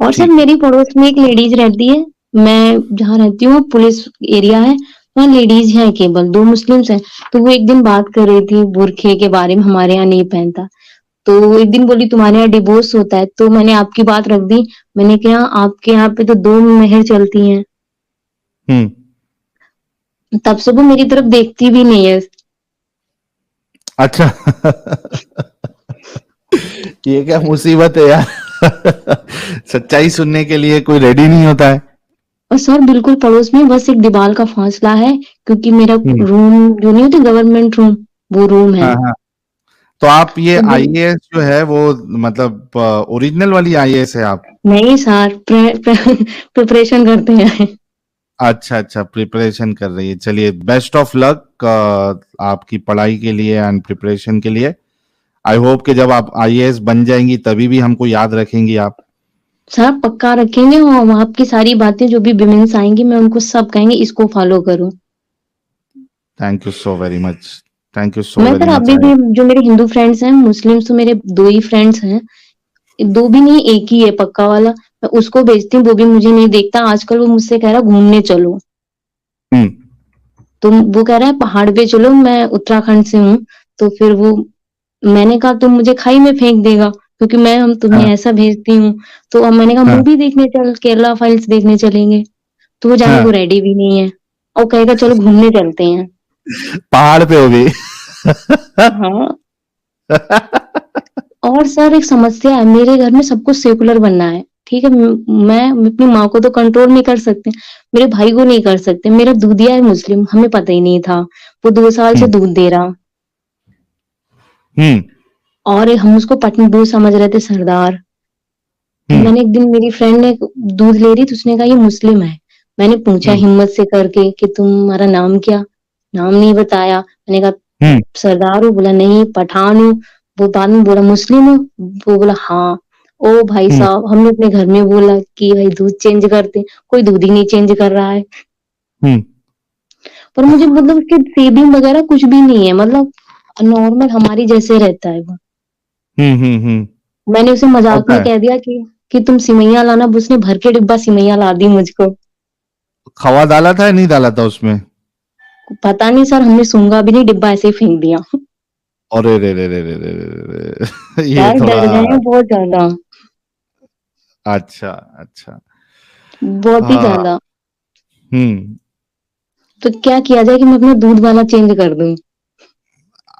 और सर ठीक है। मेरी पड़ोस में एक लेडीज रहती है। मैं जहाँ रहती हूँ पुलिस एरिया है, वहाँ लेडीज है, केवल दो मुस्लिम्स हैं। तो वो एक दिन बात कर रही थी बुरखे के बारे में, हमारे यहाँ नहीं पहनता। तो वो एक दिन बोली तुम्हारे यहाँ डिवोर्स होता है, तो मैंने आपकी बात रख दी। मैंने कहा आपके यहाँ पे तो दो मेहर चलती हैं। हम्म। तब से वो मेरी तरफ देखती भी नहीं है। अच्छा। ये क्या मुसीबत है यार। सच्चाई सुनने के लिए कोई रेडी नहीं होता है। और सर बिल्कुल पड़ोस में बस एक दीवार का फासला है, क्योंकि मेरा हम्म। रूम जो नहीं होते गवर्नमेंट रूम, वो रूम है। हाँ हाँ। तो आप ये तो आईएएस जो है वो मतलब ओरिजिनल वाली आईएएस है आप? नहीं सर, प्रिपरेशन करते हैं। अच्छा अच्छा, प्रिपरेशन कर रही है। चलिए, बेस्ट ऑफ लक आपकी पढ़ाई के लिए एंड प्रिपरेशन के लिए। आई होप कि जब आप आईएएस बन जाएंगी तभी भी हमको याद रखेंगी आप। सर पक्का रखेंगे, और आपकी सारी बातें जो भी विमेंस आएंगी मैं उनको सब कहेंगे इसको फॉलो करो। Thank you so very much. Thank you सो मैं वेरी सर मच अभी आई। भी जो मेरे हिंदू फ्रेंड्स हैं, मुस्लिम्स तो मेरे दो ही फ्रेंड्स हैं। दो भी नहीं, एक ही है पक्का वाला। मैं उसको भेजती हूँ, वो भी मुझे नहीं देखता। आजकल वो मुझसे कह रहा घूमने चलो। हम्म। तो वो कह रहा है पहाड़ पे चलो, मैं उत्तराखंड से हूँ। तो फिर वो, मैंने कहा तुम मुझे खाई में फेंक देगा, क्योंकि मैं हम तुम्हें हाँ ऐसा भेजती हूँ। तो अब मैंने कहा हाँ मूवी देखने चल, केरला फाइल्स देखने चलेंगे। तो वो जाने को हाँ। रेडी भी नहीं है, और कहेगा चलो घूमने चलते हैं। पहाड़ पे होगी। हाँ। और सर एक समस्या है, मेरे घर में सबको सेकुलर बनना है। ठीक है, मैं अपनी माँ को तो कंट्रोल नहीं कर सकते, मेरे भाई को नहीं कर सकते। मेरा दूधिया है मुस्लिम, हमें पता ही नहीं था। वो 2 साल से हम्म दूध दे रहा। हम्म और हम उसको पटन समझ रहे थे, सरदार। तो हम्म मैंने एक दिन, मेरी फ्रेंड ने दूध ले रही तो उसने कहा ये मुस्लिम है। मैंने पूछा हम्म हिम्मत से करके कि तुम्हारा नाम क्या। नाम नहीं बताया। मैंने कहा हम्म सरदार हूँ, बोला नहीं पठान हूँ। वो बाद में बोला मुस्लिम हूँ। वो बोला हाँ। ओ भाई हम्म साहब, हमने अपने घर में बोला कि भाई दूध चेंज करते, कोई दूध ही नहीं चेंज कर रहा है। हम्म पर मुझे मतलब उसके सेविंग वगैरह कुछ भी नहीं है, मतलब नॉर्मल हमारी जैसे रहता है वो। हम्म। मैंने उसे मजाक होता में है। कह दिया कि तुम सिमैया लाना, उसने भर के डिब्बा सिमैया ला दी मुझको। खवा डाला था या नहीं डाला था उसमें? पता नहीं सर, हमने सूंघा भी नहीं, डिब्बा ऐसे ही फेंक दिया। अरे रे रे रे रे रे रे रे। ये सर थोड़ा। डर गए हैं बहुत ज्यादा। अच्छा अच्छा। बहुत ही हाँ। ज्यादा। हम्म। तो क्या किया जाए कि मैं अपना दूध वाला चेंज कर दूं।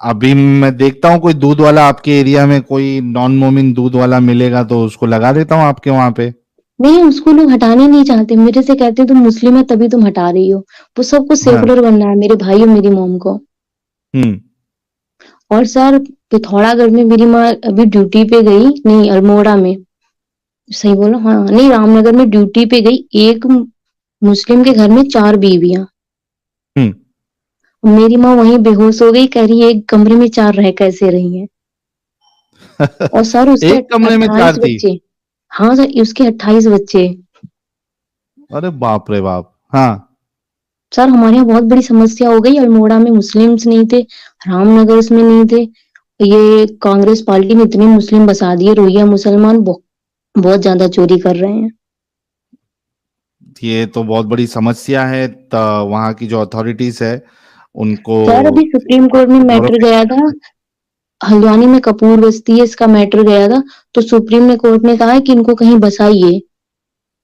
अभी मैं देखता हूँ कोई दूध वाला आपके एरिया में, कोई नॉन मोमिन दूध वाला मिलेगा तो उसको लगा देता हूँ आपके वहां पे। नहीं, उसको लोग हटाने नहीं चाहते, मेरे से कहते हैं तुम मुस्लिम है तभी तुम हटा रही हो। वो सबको हाँ। सेकुलर बनना है, मेरे भाई और मेरी मॉम को। हम्म और सर पिथौरागढ़ में मेरी माँ अभी ड्यूटी पे गई, नहीं अल्मोड़ा में, सही बोला हाँ, नहीं रामनगर में ड्यूटी पे गई। एक मुस्लिम के घर में 4 बीवियां। हम्म। मेरी माँ वहीं बेहोश हो गई, कह रही है एक कमरे में 4 रह कैसे रही हैं। और सर उसके एक कमरे में 28 चार थी? बच्चे। हाँ सर, उसके 28 बच्चे। अरे बाप रे बाप। हाँ। सर हमारे यहाँ बहुत बड़ी समस्या हो गई, अल्मोड़ा में मुस्लिम्स नहीं थे, रामनगर में नहीं थे। ये कांग्रेस पार्टी ने इतने मुस्लिम बसा दिए, रोहिंग्या मुसलमान बहुत ज्यादा चोरी कर रहे हैं। ये तो बहुत बड़ी समस्या है। वहाँ की जो अथॉरिटीज है उनको सर अभी सुप्रीम कोर्ट में मैटर गौरव। गया था, हल्द्वानी में कपूर बस्ती है, इसका मैटर गया था। तो सुप्रीम ने कोर्ट ने कहा है कि इनको कहीं बसाइए,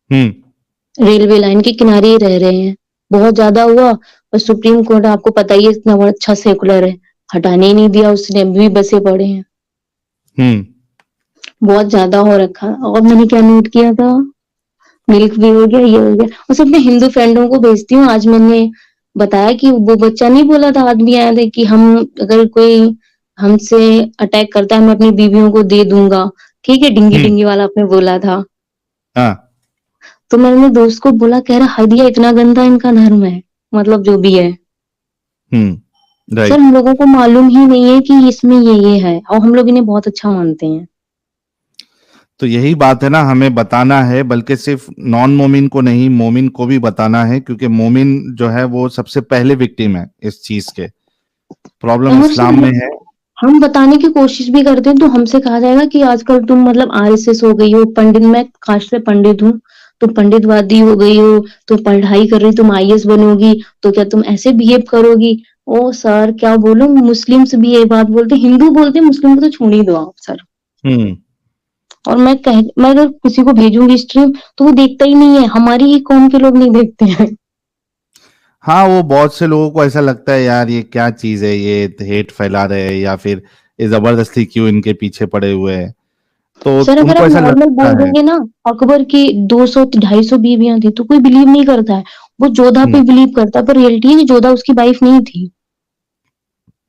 हम्म रेलवे लाइन के किनारे ही रह रहे हैं। बहुत ज्यादा हुआ, और सुप्रीम कोर्ट आपको पता ही है इतना बड़ा अच्छा सेकुलर है, हटाने ही नहीं दिया, उसने अभी भी बसे पड़े हैं। हम्म बहुत ज्यादा हो रखा है। और मैंने क्या नोट किया था, मिल्क भी हो गया, ये हो गया। और सब अपने हिंदू फ्रेंडों को भेजती हूँ। आज मैंने बताया कि वो बच्चा नहीं बोला था, आदमी आया था कि हम, अगर कोई हमसे अटैक करता है मैं अपनी बीवियों को दे दूंगा। ठीक है, डिंगी हम्म। डिंगी वाला आपने बोला था। हाँ। तो मैंने अपने दोस्त को बोला, कह रहा हदिया इतना गंदा इनका धर्म है, मतलब जो भी है। Sir right. हम लोगों को मालूम ही नहीं है कि इसमें ये है, और हम लोग इन्हें बहुत अच्छा मानते हैं। तो यही बात है ना, हमें बताना है, बल्कि सिर्फ नॉन मोमिन को नहीं, मोमिन को भी बताना है, क्योंकि मोमिन जो है वो सबसे पहले विक्टिम है इस चीज के। प्रॉब्लम और इस्लाम सर में है। हम बताने की कोशिश भी करते हैं तो हमसे कहा जाएगा कि आजकल तुम मतलब आरएसएस हो गई हो, पंडित, मैं कास्ट से पंडित हूँ, तुम पंडितवादी हो गई हो, तो पढ़ाई कर रही तुम आईएएस बनोगी, तो क्या तुम ऐसे बिहेव करोगी? ओ सर क्या बोलूं, मुस्लिम्स भी ये बात बोलते, हिंदू बोलते, मुस्लिम को तो छोड़ ही दो आप सर। हम्म। और मैं अगर किसी को भेजूंगी स्ट्रीम तो वो देखता ही नहीं है, हमारी ही कौम के लोग नहीं देखते हैं। हाँ, वो बहुत से लोगों को ऐसा लगता है यार ये क्या चीज है, ये हेट फैला रहे हैं या फिर ये जबरदस्ती क्यों इनके पीछे पड़े हुए हैं, तो सर अगर उनको आप ऐसा नॉर्मल लगता बोल है। देंगे ना, अकबर की 200-250 बीवियां थी तो कोई बिलीव नहीं करता है, वो जोधा हम्म। पे बिलीव करता है, पर रियलिटी है कि जोधा उसकी वाइफ नहीं थी।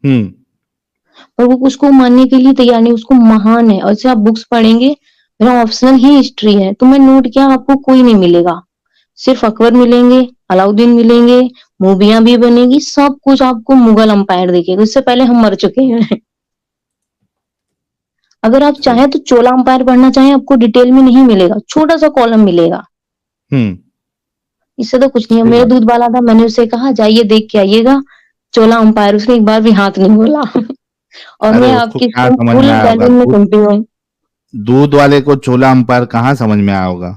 हम्म। और वो उसको मानने के लिए तैयार नहीं, उसको महान है। और जैसे आप बुक्स पढ़ेंगे, मेरा ऑप्शनल ही हिस्ट्री है, तो मैं नोट किया आपको कोई नहीं मिलेगा, सिर्फ अकबर मिलेंगे, अलाउद्दीन मिलेंगे, मूवियां भी बनेगी, सब कुछ आपको मुगल अंपायर दिखेगा, उससे पहले हम मर चुके हैं। अगर आप सही। चाहें तो चोला अंपायर पढ़ना चाहें, आपको डिटेल में नहीं मिलेगा, छोटा सा कॉलम मिलेगा, हम्म। इससे तो कुछ नहीं है। सही मेरा बात। दूध वाला था, मैंने उससे कहा जाइए देख के आइएगा चोला अंपायर, उसने एक बार भी हाथ नहीं बोला। और अरे मैं उसको आपकी क्या स्ट्रीम समझ में फुल आया होगा, वैल्यूम में दूध, सुनती हूँ। दूध वाले को चोला अंपायर कहाँ समझ में आया होगा।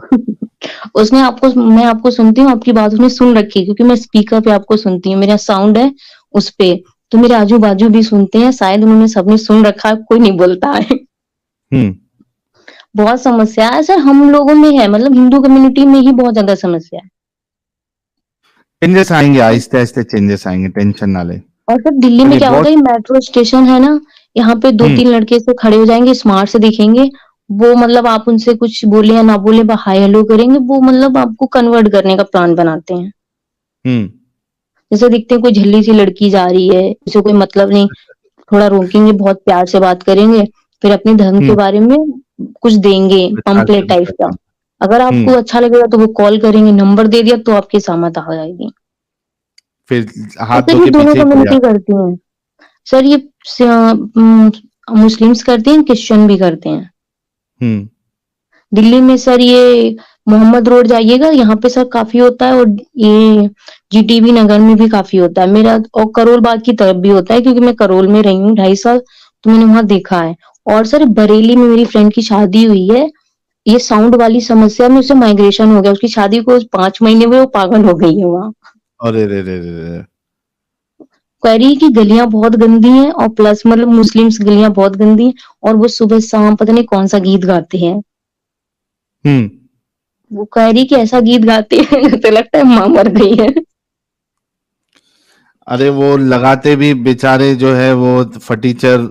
उसने आपको, मैं आपको सुनती हूँ, आपकी बात उसने सुन रखी है, क्योंकि मैं स्पीकर पे आपको सुनती हूँ, मेरा साउंड है उस पे, तो मेरे आजू बाजू भी सुनते हैं, शायद उन्होंने सबने सुन रखा है, कोई नहीं बोलता है। हम्म। बहुत समस्या है सर, हम लोगों में है, मतलब हिंदू कम्युनिटी में ही बहुत ज्यादा समस्या है। चेंजेस आएंगे, आहिस्ते आहिस्ते चेंजेस आएंगे, टेंशन ना ले। और सर दिल्ली में चलिए क्या होता बहुत। है, मेट्रो स्टेशन है ना, यहाँ पे दो हम्म। तीन लड़के से खड़े हो जाएंगे, स्मार्ट से दिखेंगे, वो मतलब आप उनसे कुछ बोले या ना बोले, हाय हेलो करेंगे, वो मतलब आपको कन्वर्ट करने का प्लान बनाते हैं। हम्म। जैसे दिखते हैं कोई झल्ली सी लड़की जा रही है, उसे कोई मतलब नहीं, थोड़ा रोकेंगे, बहुत प्यार से बात करेंगे, फिर अपने धर्म के हम्म। बारे में कुछ देंगे, विचार पंपलेट शुरू टाइप करते का। हैं। अगर आपको हम्म। अच्छा लगेगा तो वो कॉल करेंगे, नंबर दे दिया तो आपकी सहमत आ जाएगी। फिर और हाथ सर धो ये के दोनों पीछे ही पड़ कम्युनिटी जाते करती हैं। सर ये मुस्लिम्स करते हैं, क्रिश्चियन भी करते हैं। हैं। हम्म। दिल्ली में सर ये मोहम्मद रोड जाइएगा, यहाँ पे सर काफी होता है, और ये जीटीबी नगर में भी काफी होता है मेरा, और करोल बाग की तरफ भी होता है, क्योंकि मैं करोल में रही हूँ 2.5 साल, तो मैंने वहां देखा है। और सर बरेली में मेरी फ्रेंड की शादी हुई है, ये साउंड वाली समस्या में उसे माइग्रेशन हो गया, उसकी शादी को 5 महीने में वो पागल हो गई है वहां। अरे रे रे रे रे। कह रही है कि गलियां बहुत गंदी हैं, और प्लस मतलब मुस्लिम्स गलियां बहुत गंदी हैं, और वो सुबह शाम पता नहीं कौन सा गीत गाते हैं। हम्म। वो कह रही कि ऐसा गीत गाती है जैसे लगता है माँ मर गई है। अरे वो लगाते भी बेचारे जो है वो फटीचर,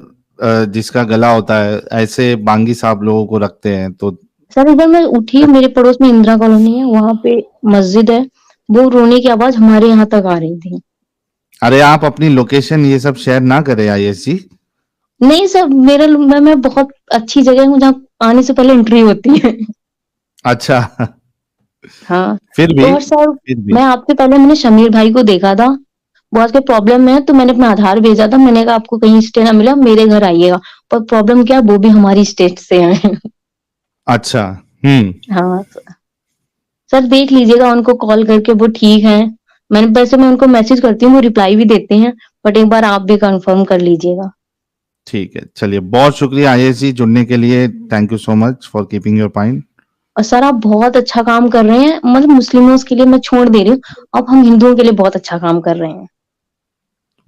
जिसका गला होता है, ऐसे बांगी साहब लोगों को रखते हैं तो। सर इधर मैं उठी, मेरे पड़ोस में इंदिरा कॉलोनी है, वहां पे मस्जिद है, वो रोने की आवाज हमारे यहाँ तक आ रही थी। अरे आप अपनी लोकेशन ये सब शेयर ना करें आईएस जी। नहीं सर, मैं बहुत अच्छी जगह हूँ जहाँ आने से पहले एंट्री होती है। अच्छा। हाँ। फिर तो भी, और सर फिर भी। मैं आपसे पहले मैंने शमीर भाई को देखा था, बहुत के प्रॉब्लम में है, तो मैंने अपना आधार भेजा था, मैंने कहा आपको कहीं स्टे ना मिला मेरे घर आइएगा, पर प्रॉब्लम क्या, वो भी हमारी स्टेट से है। अच्छा। हम्म। हाँ सर देख लीजिएगा उनको कॉल करके, वो ठीक है। मैं उनको मैसेज करती हूँ, वो रिप्लाई भी देते हैं, बट एक बार आप भी कंफर्म कर लीजिएगा। ठीक है, चलिए बहुत शुक्रिया आईएस जी जुड़ने के लिए, thank you so much for keeping your point. और सर आप बहुत अच्छा काम कर रहे हैं, मतलब मुस्लिमों के लिए मैं छोड़ दे रही हूँ, अब हम हिंदुओं के लिए बहुत अच्छा काम कर रहे हैं।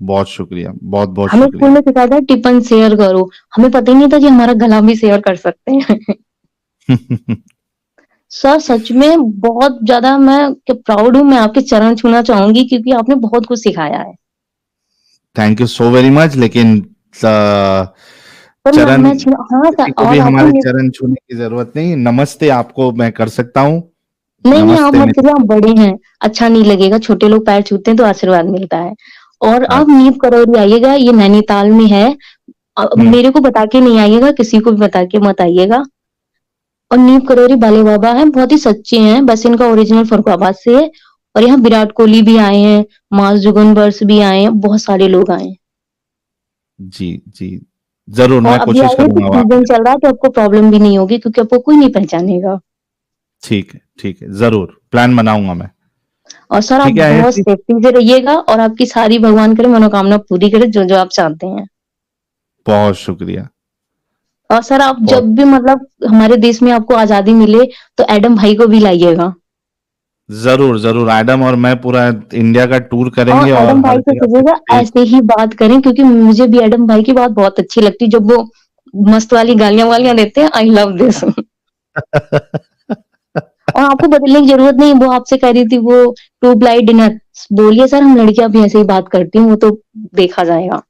बहुत शुक्रिया, बहुत बहुत हमें स्कूल शुक्रिया। में सिखाया था टिफिन शेयर करो, हमें पता ही नहीं था कि हमारा गला भी शेयर कर सकते हैं। सर सच में बहुत ज्यादा मैं प्राउड हूँ, मैं आपके चरण छूना चाहूंगी, क्योंकि आपने बहुत कुछ सिखाया है। Thank you so very much, लेकिन पर चरण, हाँ किसी सर, को भी और हमारे आपने, चरण छूने की जरूरत नहीं, नमस्ते आपको मैं कर सकता हूँ। नहीं नहीं आप नमस्ते मत मेरे। करिए, आप बड़े हैं, अच्छा नहीं लगेगा, छोटे लोग पैर छूते हैं तो आशीर्वाद मिलता है। और आप अच्छा। नींव करौरी आइएगा, ये नैनीताल में है। हम्म। मेरे को बता के नहीं आइएगा, किसी को भी बता के मत आइएगा। और नींव करौरी बाले बाबा हैं, बहुत ही सच्चे हैं, बस इनका ओरिजिनल फरुखाबाद से है। और यहाँ विराट कोहली भी आए हैं, मास जुगनवर्ष भी आए हैं, बहुत सारे लोग आए हैं। जी जी, जरूर और मैं अभी कोशिश आइए तो करूंगा वहां पे। सीजन चल रहा है, तो आपको प्रॉब्लम भी नहीं होगी, क्योंकि आपको कोई नहीं पहचानेगा। ठीक है, ठीक है, जरूर प्लान बनाऊंगा मैं। और सर आप ठीक है आयुष बहुत जी। सेफ्टी से रहिएगा, और आपकी सारी भगवान करे मनोकामना पूरी करे, जो जो आप चाहते हैं। बहुत शुक्रिया। और सर आप बहुत जब भी मतलब हमारे देश में आपको आज़ादी मिले तो एडम भाई को भी लाइएगा। ज़रूर, ज़रूर एडम और मैं पूरा इंडिया का टूर और करेंगे और एडम हर भाई से जगह पे कहिएगा डिटेल ऐसे ही बात करें क्योंकि मुझे भी एडम भाई की बात बहुत अच्छी लगती है जब वो मस्त वाली गालियाँ-वालियाँ देते हैं आई लव दिस। और आपको बदलने की ज़रूरत नहीं, वो आपसे कह रही थी वो ट्यूब लाइट डिनर, बोलिए सर हम लड़कियाँ भी ऐसे ही बात करती हैं, वो तो देखा जाएगा।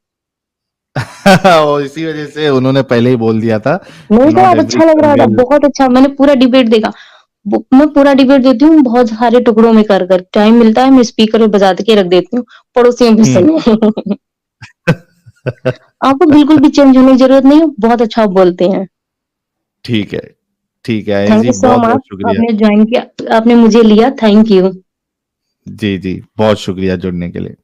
और इसी वजह से उन्होंने पहले ही बोल दिया था, नहीं सर नॉट आप एवरी अच्छा लग गर्ल रहा था, विल बहुत अच्छा, मैंने पूरा डिबेट देखा। मैं पूरा डिबेट देती हूँ बहुत सारे टुकड़ों में कर कर, टाइम मिलता है मैं स्पीकर पे बजा के रख देती हूँ, पड़ोसियों भी हुँ। सुने। आपको बिल्कुल भी चेंज होने की ज़रूरत नहीं है, बहुत अच्छा आप बोलते हैं। ठीक है, ठीक है Ayesh thank ji, you so much, बहुत-बहुत शुक्रिया। आपने जॉइन किया, आपने मुझे लिया, थैंक यू। जी, जी, बहुत शुक्रिया जुड़ने के लिए।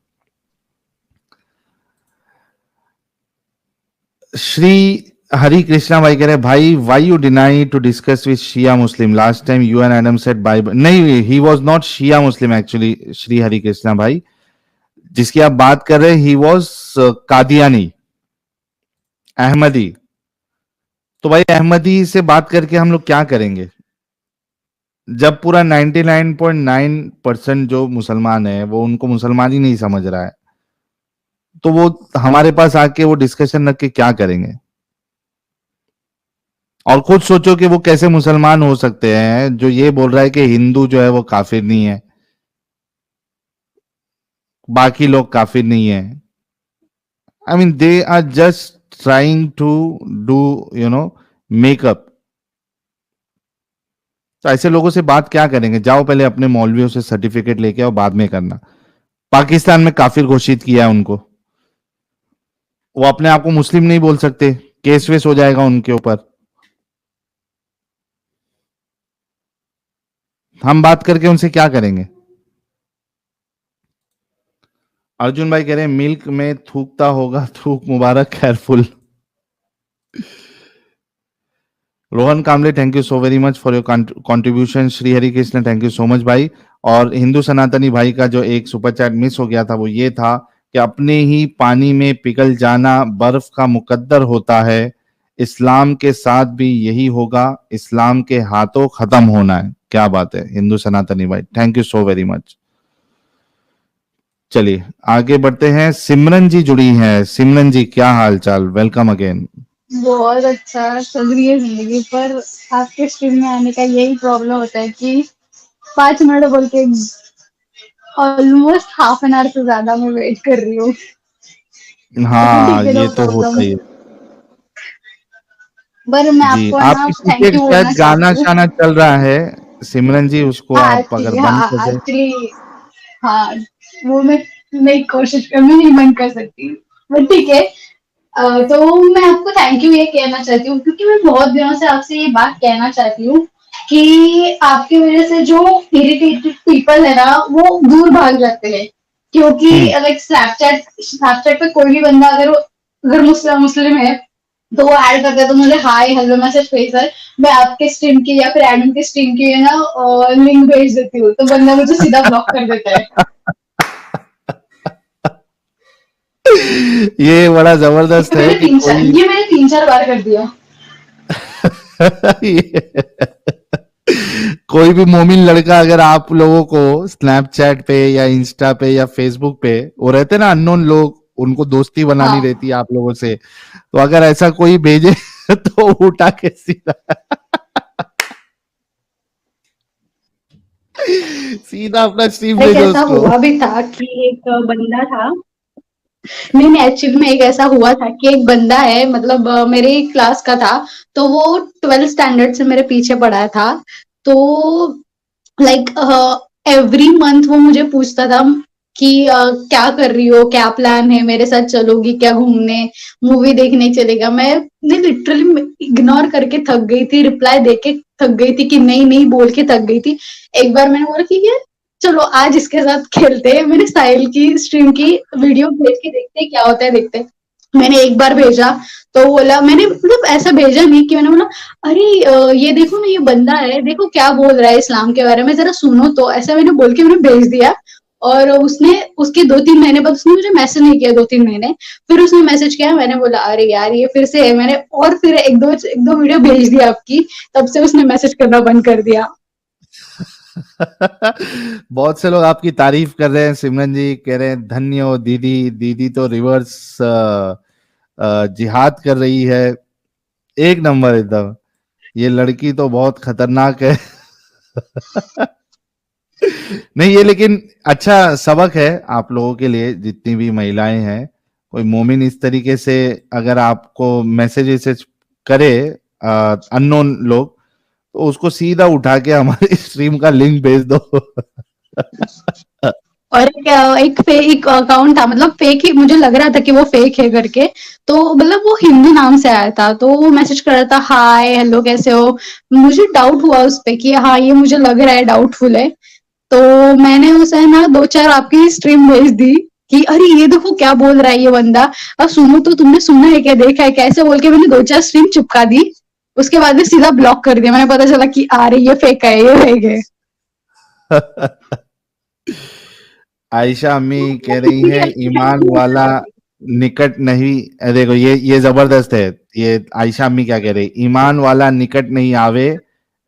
श्री हरि कृष्णा भाई कह रहे हैं, भाई why you deny to discuss with Shia Muslim, last time you and Adam said bye, नहीं he was not Shia Muslim actually Shri Hari Krishna भाई, जिसकी आप बात कर रहे हैं ही वाज कादियानी, अहमदी। तो भाई अहमदी से बात करके हम लोग क्या करेंगे जब पूरा 99.9% जो मुसलमान है वो उनको मुसलमान ही नहीं समझ रहा है, तो वो हमारे पास आके वो डिस्कशन रख के क्या करेंगे। और खुद सोचो कि वो कैसे मुसलमान हो सकते हैं जो ये बोल रहा है कि हिंदू जो है वो काफिर नहीं है, बाकी लोग काफिर नहीं है। I mean they are just trying to do makeup. तो ऐसे लोगों से बात क्या करेंगे, जाओ पहले अपने मौलवियों से सर्टिफिकेट लेके आओ, बाद में करना। पाकिस्तान में काफिर घोषित किया है उनको, वो अपने आप को मुस्लिम नहीं बोल सकते, केस वेस हो जाएगा उनके ऊपर। हम बात करके उनसे क्या करेंगे। अर्जुन भाई कह रहे हैं मिल्क में थूकता होगा, थूक मुबारक, careful. Rohan Kamle thank you so very much for your contribution. Shri Hari Krishna thank you so much भाई। और हिंदू सनातनी भाई का जो एक सुपर चैट मिस हो गया था वो ये था कि अपने ही पानी में पिघल जाना बर्फ का मुकद्दर होता है, इस्लाम के साथ भी यही होगा, इस्लाम के हाथों खत्म होना है। क्या बात है हिंदू सनातनी भाई, thank you so very much. चलिए आगे बढ़ते हैं, सिमरन जी जुड़ी हैं। सिमरन जी क्या हाल चाल, वेलकम अगेन। बहुत अच्छा चल रही है जिंदगी, पर आपके स्ट्रीम में आने का यही प्रॉब्लम होता है कि 5 मिनट बोल के ऑलमोस्ट हाफ एन आवर से ज्यादा मैं वेट कर रही हूँ, लेकिन हाँ ठीक है, नो ये तो होता प्रॉब्लम। ही है। पर मैं जी, आपको है ना आपके पीछे थैंक यू बोलना शायद चाहती हूँ। गाना-शाना चल रहा है, सिमरन जी उसको हाँ आप अगर एक्चुअली, बंद हाँ कर दें। एक्चुअली, हाँ वो मैं कोशिश कर, मैं नहीं बंद कर सकती, बट ठीक है। तो मैं आपको थैंक यू ये कहना चाहती हूँ क्योंकि मैं बहुत दिनों से आपसे ये बात कहना चाहती हूँ कि आपकी वजह से जो इरिटेटेड पीपल है ना वो दूर भाग जाते हैं, क्योंकि हुँ, लाइक स्नैपचैट पे कोई भी बंदा अगर मुस्लिम मुस्लिम है तो वो ऐड करता है तो मुझे हाय हेलो मैसेज भेज, मैं आपके स्ट्रीम की या फिर एडम के स्ट्रीम की है ना लिंक भेज देती हूँ तो बंदा मुझे सीधा ब्लॉक कर देता है। ये बड़ा ज़बरदस्त है कि कोई ये मैंने 3-4 बार कर दिया। ये कोई भी मोमिन लड़का अगर आप लोगों को स्नैपचैट पे या इंस्टा पे या फेसबुक पे, वो रहते हैं ना अननोन लोग, उनको दोस्ती बनानी हाँ रहती है आप लोगों से, तो अगर ऐसा कोई भेजे तो उठा के सीधा सीधा अपना स्ट्रीम एक भेजो ऐसा उसको। हुआ भी था कि एक बंदा था, नहीं नहीं एक्चुअली में एक ऐसा हुआ था कि एक बंदा है, मतलब मेरे क्लास का था, तो वो 12th स्टैंडर्ड से मेरे पीछे पड़ा था। तो लाइक एवरी मंथ वो मुझे पूछता था कि क्या कर रही हो, क्या प्लान है, मेरे साथ चलोगी क्या घूमने, मूवी देखने चलेगा। मैं लिटरली इग्नोर करके थक गई थी, रिप्लाई देके थक गई थी कि नहीं नहीं बोल के थक गई थी। एक बार मैंने बोला कि यार चलो आज इसके साथ खेलते हैं, मैंने साहिल की स्ट्रीम की वीडियो भेज के देखते हैं क्या होता है, देखते हैं। मैंने एक बार भेजा तो बोला, मैंने मतलब ऐसा भेजा नहीं कि मैंने बोला अरे ये देखो ना ये बंदा है, देखो क्या बोल रहा है इस्लाम के बारे में, जरा सुनो, तो ऐसा मैंने बोल के मैंने भेज दिया। और उसने उसके 2-3 महीने बाद उसने मुझे मैसेज नहीं किया 2-3 महीने। फिर उसने मैसेज किया, मैंने बोला अरे यार ये फिर से है। मैंने और फिर 1-2 वीडियो भेज दी आपकी, तब से उसने मैसेज करना बंद कर दिया। बहुत से लोग आपकी तारीफ कर रहे हैं, सिमरन जी कह रहे हैं धन्य हो दीदी, दीदी तो रिवर्स जिहाद कर रही है, एक नंबर एकदम, ये लड़की तो बहुत खतरनाक है। नहीं ये लेकिन अच्छा सबक है आप लोगों के लिए, जितनी भी महिलाएं हैं, कोई मोमिन इस तरीके से अगर आपको मैसेज करे अननोन लोग, तो उसको सीधा उठा के हमारे स्ट्रीम का लिंक भेज दो। और एक फेक अकाउंट था, मतलब फेक ही मुझे लग रहा था कि वो फेक है करके। तो मतलब वो हिंदू नाम से आया था, तो वो मैसेज कर रहा था हाय हेलो कैसे हो। मुझे डाउट हुआ उस पे कि हाँ ये मुझे लग रहा है डाउटफुल है। तो मैंने उसे ना 2-4 आपकी स्ट्रीम भेज दी कि अरे ये देखो क्या बोल रहा है ये बंदा, अब सुनो तो तुमने सुना है क्या, देखा है क्या, ऐसे बोल के मैंने 2-4 स्ट्रीम चिपका दी। उसके बाद में सीधा ब्लॉक कर दिया। मैंने पता चला कि अरे ये फेक है, ये फेक है। आयशा अम्मी कह रही इतनी है अच्छी ईमान लड़की वाला निकट नहीं, देखो ये जबरदस्त है। ये आयशा अम्मी क्या कह रही, ईमान वाला निकट नहीं आवे,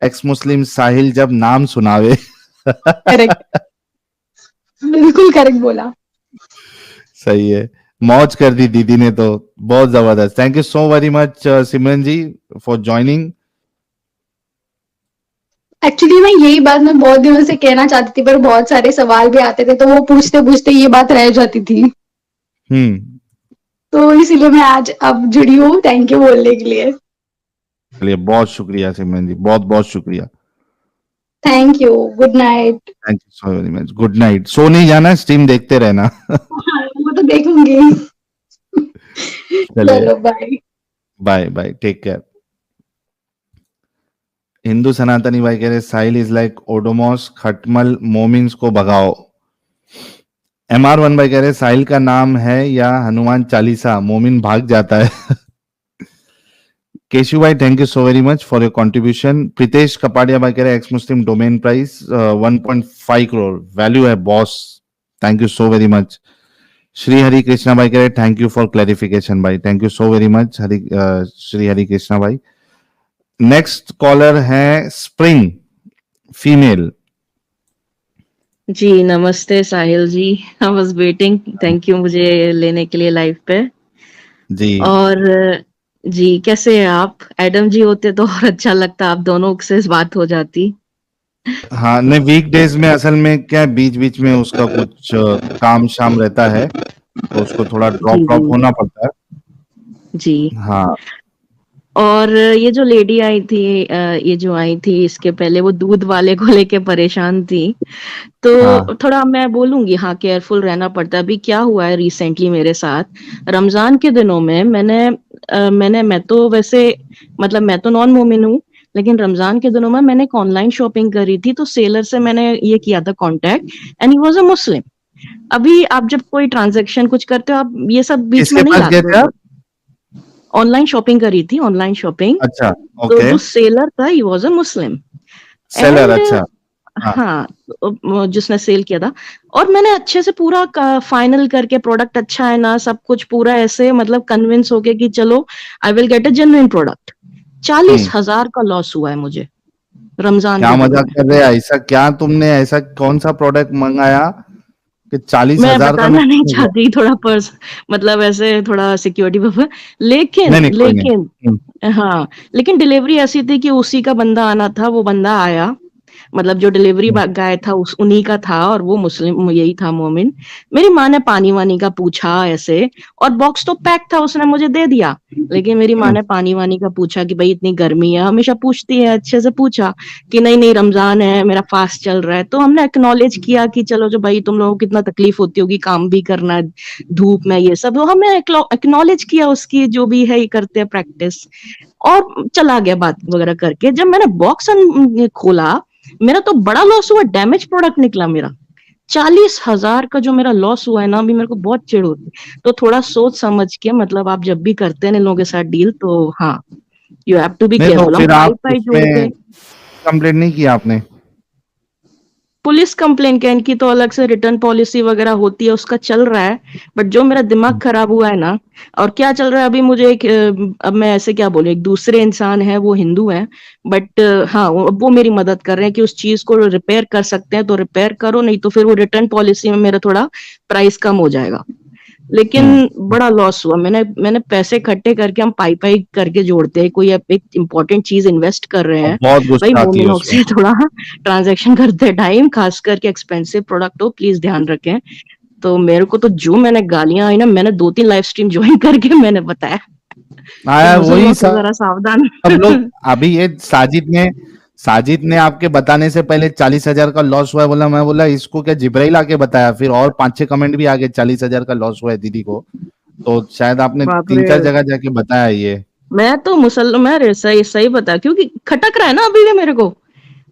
एक्स मुस्लिम साहिल जब नाम सुनावे। करेक्ट, बिल्कुल करेक्ट बोला। सही है, मौज कर दी दीदी ने तो, बहुत जबरदस्त। Thank you so very much Simran ji for joining. Actually मैं यही बात मैं बहुत दिनों से कहना चाहती थी, पर बहुत सारे सवाल भी आते थे, तो वो पूछते पूछते ये बात रह जाती थी। हम्म। तो इसीलिए मैं आज अब जुड़ी हूँ थैंक यू बोलने के लिए। चलिए बहुत शुक्रिया सिमरन जी, बहुत बहुत शुक्रिया। Thank you, good night. Thank you so very much, good night. सो नहीं जाना, स्ट्रीम देखते रहना। हाँ, वो तो देखूंगी। चलिए चलो bye. Bye bye, take care. Hindu सनातनी भाई कह रहे साहिल इज लाइक ओडोमोस, खटमल मोमिन्स को भगाओ। MR1 भाई कह रहे साहिल का नाम है या हनुमान चालीसा, मोमिन भाग जाता है। केशु भाई thank you so very much for your contribution. Pritesh Kapadia भाई कह रहे ex Muslim domain price 1.5 crore value है boss, thank you so very much. Shri Hari Krishna भाई कह रहे थैंक यू फॉर क्लैरिफिकेशन भाई, thank you so very much Shri Hari Krishna भाई। नेक्स्ट कॉलर है स्प्रिंग फीमेल। जी नमस्ते Sahil ji, I was waiting, thank you मुझे लेने के लिए लाइव पे। जी और जी कैसे हैं आप? एडम जी होते तो और अच्छा लगता, आप दोनों से बात हो जाती। हाँ, नहीं वीक डेज में असल में क्या है, बीच बीच में उसका कुछ काम शाम रहता है, तो उसको थोड़ा ड्रॉप जी ड्रॉप होना पड़ता है। जी। हाँ और ये जो लेडी आई थी, ये जो आई थी इसके पहले, वो दूध वाले को लेके परेशान थी। तो हाँ थोड़ा मैं बोलूंगी, हाँ केयरफुल रहना पड़ता है। अभी क्या हुआ है रिसेंटली मेरे साथ, रमजान के दिनों में मैं तो वैसे मतलब मैं तो नॉन मोमिन हूँ, लेकिन रमजान के दिनों में मैंने एक ऑनलाइन शॉपिंग करी थी, तो सेलर से मैंने ये किया था contact, and he was a Muslim. अभी आप जब कोई ट्रांजेक्शन कुछ करते हो, आप ये सब बीच में किसके नहीं पास गए लाते थे हो। आप? ऑनलाइन शॉपिंग करी थी, ऑनलाइन शॉपिंग। अच्छा, तो ओके। जो सेलर था ही was a Muslim, seller, and अच्छा। हाँ हाँ, जिसने सेल किया था। और मैंने अच्छे से पूरा फाइनल करके, प्रोडक्ट अच्छा है ना, सब कुछ पूरा ऐसे मतलब कन्विंस हो गया कि चलो I will get a genuine product. 40,000 का लॉस हुआ है मुझे रमजान क्या के दिनों मजाक में। कर रहे हैं, ऐसा क्या तुमने ऐसा कौन सा प्रोडक्ट मंगाया कि चालीस मैं हजार का बताना नहीं नुकसान हो गया? चाहती, थोड़ा पर्स मतलब ऐसे थोड़ा सिक्योरिटी पर्पस, नहीं लेकिन नहीं कोई नहीं। लेकिन हाँ, लेकिन डिलीवरी ऐसी थी कि उसी का बंदा आना था, वो बंदा आया, मतलब जो डिलीवरी हम्म, गाय था उस उन्हीं का था, और वो मुस्लिम यही था, मोमिन। मेरी माँ ने पानी वानी का पूछा ऐसे, और बॉक्स तो पैक था, उसने मुझे दे दिया। लेकिन मेरी माँ हम्म, ने पानी वानी का पूछा कि भाई इतनी गर्मी है, हमेशा पूछती है, अच्छे से पूछा कि नहीं नहीं रमजान है, मेरा फास्ट चल रहा है। तो हमने एक्नॉलेज किया कि चलो जो भाई तुम लोगों को कितना तकलीफ होती होगी, काम भी करना धूप में, ये सब तो हमने एक्नॉलेज किया उसकी जो भी है, ये करते हैं प्रैक्टिस, और चला गया बात वगैरह करके। जब मैंने बॉक्स खोला, मेरा तो बड़ा लॉस हुआ, डैमेज प्रोडक्ट निकला मेरा। 40,000 का जो मेरा लॉस हुआ है ना, अभी मेरे को बहुत चिढ़ होती है। तो थोड़ा सोच समझ के, मतलब आप जब भी करते हैं इन लोगों के साथ डील, तो हाँ, यू हैव टू बी नहीं तो केयरफुल। हम फिर पाई आप पाई जोड़ के, उसमें कंप्लेंट नहीं किया आपने? पुलिस कंप्लेन क्या, इनकी तो अलग से रिटर्न पॉलिसी वगैरह होती है, उसका चल रहा है। बट जो मेरा दिमाग खराब हुआ है ना, और क्या चल रहा है अभी मुझे एक अब मैं ऐसे क्या बोलूं, एक दूसरे इंसान है, वो हिंदू है, बट हाँ वो मेरी मदद कर रहे हैं कि उस चीज को रिपेयर कर सकते हैं तो रिपेयर करो, नहीं तो फिर वो रिटर्न पॉलिसी में मेरा थोड़ा प्राइस कम हो जाएगा। लेकिन बड़ा लॉस हुआ, मैंने पैसे इकट्ठे करके, हम पाई पाई करके जोड़ते हैं, कोई एक इम्पोर्टेंट चीज इन्वेस्ट कर रहे और हैं बहुत भाई, गुस्सा आती है मोमिनोक उसमें। से थोड़ा ट्रांजैक्शन करते टाइम, खास करके एक्सपेंसिव प्रोडक्ट हो, प्लीज ध्यान रखें। तो मेरे को तो जो मैंने गालियां आई ना, मैंने 2-3 लाइव स्ट्रीम ज्वाइन करके मैंने बताया कि आया वही मुसलमानों से जरा सावधान। सब लोग। अभी ये साजिद ने आपके बताने से पहले 40,000 का लॉस हुआ है बोला। मैं बोला इसको क्या जिब्राइल आके बताया? फिर और 5-6 कमेंट भी आ गए 40,000 का लॉस हुआ है दीदी को। तो शायद आपने बाप रे, 3-4 जगह जाके बताया ये। मैं तो मुसलमान सही सही बता, क्योंकि खटक रहा है ना अभी भी मेरे को,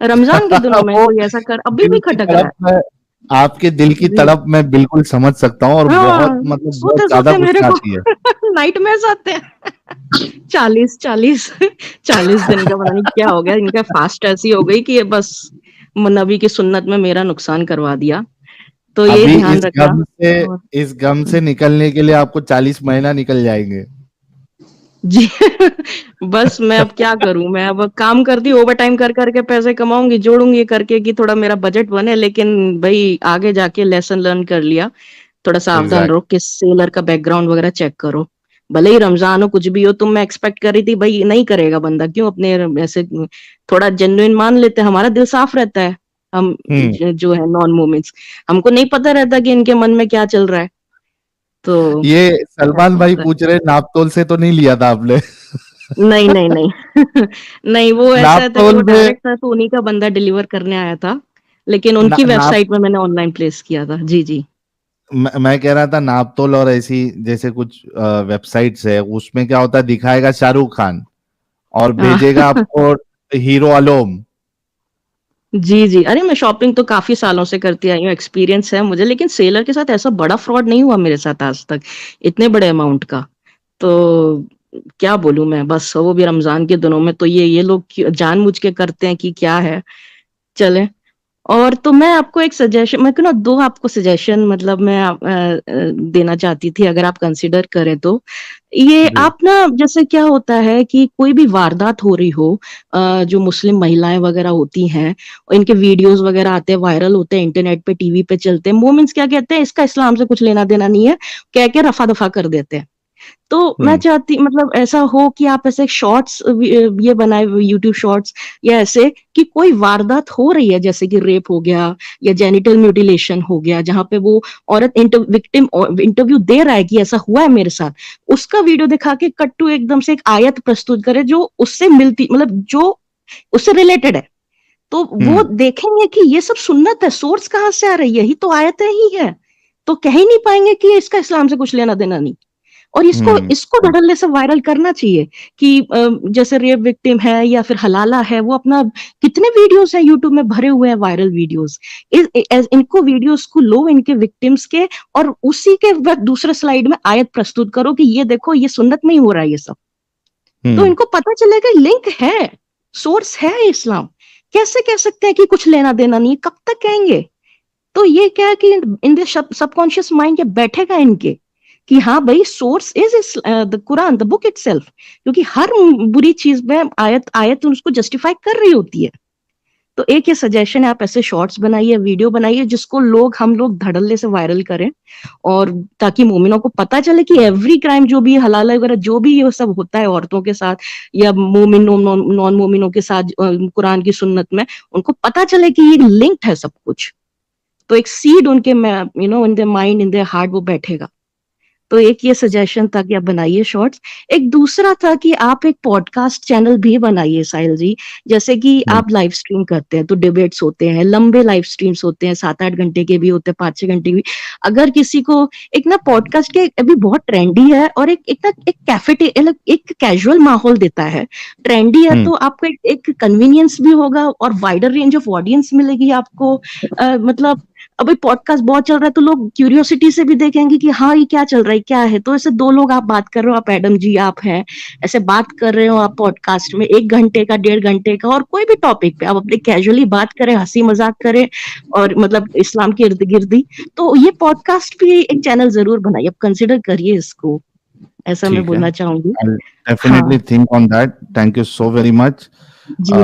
रमजान के दिनों में वो कोई ऐसा कर, अभी दिल भी की खटक रहा तड़प है। है, आपके दिल की जी, तड़प मैं बिल्कुल समझ सकता हूँ, और बहुत हाँ, मतलब बहुत सोते ज्यादा सोते मेरे गुस्सा को आती है। नाइटमेयर्स आते हैं। 40 दिन का पता नहीं क्या हो गया, इनका फास्ट ऐसी हो गई कि ये बस नबी की सुन्नत में मेरा नुकसान करवा दिया, तो ये अभी ध्यान रखना। और इस गम से निकलने के लिए आपको 40 महीना निकल जाएंगे। जी बस मैं अब क्या करूं, मैं अब काम करती, ओवर टाइम कर करके पैसे कमाऊंगी, जोड़ूंगी करके कि थोड़ा मेरा बजट बने, लेकिन भाई आगे जाके लेसन लर्न कर लिया, थोड़ा सावधान एग्जैक्ट। रहो कि सेलर का बैकग्राउंड वगैरह चेक करो। भले ही रमजान हो, कुछ भी हो, तुम मैं एक्सपेक्ट कर रही थी भाई नहीं करेगा बंदा, क्यों अपने ऐसे थोड़ा जेन्युइन मान लेते हैं, हमारा दिल साफ रहता है, हम हम्म। जो है नॉन मोमेंट्स, हमको नहीं पता रहता कि इनके मन में क्या चल रहा है, तो ये सलमान ऐसा भाई होता है। पूछ रहे नापतोल से तो नहीं लिया था आपने? नहीं नहीं नहीं नहीं, वो ऐसा था कि वो नापतोल में डायरेक्ट था, तो उन्हीं का बंदा डिलीवर करने आया था, लेकिन उनकी नाप वेबसाइट में मैंने ऑनलाइन प्लेस किया था। जी जी। मैं कह रहा था नापतोल और ऐसी जैसे कुछ वेबसाइट्स है, उसमें क्या होता है, दिखाएगा शाहरुख खान और हाँ भेजेगा आपको हीरो आलोम। जी जी, अरे मैं शॉपिंग तो काफी सालों से करती आई हूँ, एक्सपीरियंस है मुझे, लेकिन सेलर के साथ ऐसा बड़ा फ्रॉड नहीं हुआ मेरे साथ आज तक, इतने बड़े अमाउंट का। तो क्या बोलूं मैं, बस वो भी रमजान के दिनों में, तो ये लोग जानबूझ के करते हैं कि क्या है, चले। और तो मैं आपको एक सजेशन, मैं को ना 2 आपको सजेशन, मतलब मैं देना चाहती थी, अगर आप कंसिडर करें तो। ये जी। आप ना, जैसे क्या होता है कि कोई भी वारदात हो रही हो, जो मुस्लिम महिलाएं वगैरह होती हैं, और इनके वीडियोस वगैरह आते हैं, वायरल होते हैं, इंटरनेट पे, टीवी पे चलते हैं, मोमेंट्स क्या कहते हैं, इसका इस्लाम से कुछ लेना देना नहीं है, कह के रफा दफा कर देते हैं। तो मैं हम्म। चाहती, मतलब ऐसा हो कि आप ऐसे शॉर्ट्स ये बनाए, यूट्यूब शॉर्ट्स, या ऐसे कि कोई वारदात हो रही है, जैसे कि रेप हो गया या जेनिटल म्यूटिलेशन हो गया, जहां पे वो औरत विक्टिम इंटरव्यू दे रहा है कि ऐसा हुआ है मेरे साथ, उसका वीडियो दिखा के कट टू एकदम से एक आयत प्रस्तुत करे जो उससे मिलती, मतलब जो उससे रिलेटेड है, तो वो हम्म। देखेंगे कि ये सब सुन्नत है, सोर्स कहाँ से आ रही है, यही तो आयतें ही है, तो कह ही नहीं पाएंगे कि इसका इस्लाम से कुछ लेना देना नहीं। और इसको हम्म। इसको धड़ल्ले से वायरल करना चाहिए कि जैसे रेप विक्टिम है या फिर हलाला है, वो अपना, कितने वीडियोस हैं यूट्यूब में भरे हुए हैं वायरल वीडियोस, इनको वीडियोस को लो, इनके विक्टिम्स के, और उसी के बाद दूसरे स्लाइड में आयत प्रस्तुत करो कि ये देखो ये सुन्नत में ही हो रहा है ये सब, तो हम्म। इनको पता चलेगा लिंक है, सोर्स है इस्लाम। कैसे कह सकते हैं कि कुछ लेना देना नहीं है, कब तक कहेंगे? तो ये क्या है कि इन द सबकॉन्शियस माइंड ये बैठेगा इनके कि हाँ भाई, source is the Quran, the book itself, क्योंकि हर बुरी चीज में आयत आयत उसको जस्टिफाई कर रही होती है। तो एक ये सजेशन है, आप ऐसे शॉर्ट्स बनाइए, वीडियो बनाइए, जिसको हम लोग धड़ल्ले से वायरल करें, और ताकि मोमिनों को पता चले कि एवरी क्राइम जो भी हलाला वगैरह जो भी ये सब होता है औरतों के साथ या मोमिन नॉन मोमिनों के साथ, कुरान की सुन्नत में, उनको पता चले कि ये लिंक्ड है सब कुछ, तो एक सीड उनके in their mind, in their heart वो बैठेगा। तो एक ये सजेशन था कि आप बनाइए शॉर्ट्स। एक दूसरा था कि आप एक पॉडकास्ट चैनल भी बनाइए साहिल जी, जैसे कि हम्म। आप लाइव स्ट्रीम करते हैं तो डिबेट्स होते हैं, लंबे लाइव स्ट्रीम्स होते हैं, 7-8 घंटे के भी होते हैं, 5-6 घंटे भी। अगर किसी को एक ना पॉडकास्ट के अभी बहुत ट्रेंडी है, और एक कैफे, एक कैजुअल माहौल देता है, ट्रेंडी है, हम्म। तो आपको एक कन्वीनियंस भी होगा और वाइडर रेंज ऑफ ऑडियंस मिलेगी आपको, मतलब अभी पॉडकास्ट बहुत चल रहा है तो लोग क्यूरियोसिटी से भी देखेंगे कि हाँ ये क्या चल रहा है, क्या है। तो ऐसे दो लोग आप बात कर रहे हो, आप एडम जी आप हैं, ऐसे बात कर रहे हो आप पॉडकास्ट में 1 घंटे का 1.5 घंटे का, और कोई भी टॉपिक पे आप अपने कैजुअली बात करें, हंसी मजाक करें, और मतलब इस्लाम के इर्द गिर्द ही। तो ये पॉडकास्ट भी एक चैनल जरूर बनाइए, आप कंसिडर करिए इसको, ऐसा मैं ठीक है, बोलना चाहूंगी। I'll हाँ definitely think on that. Thank you so very much. Ji.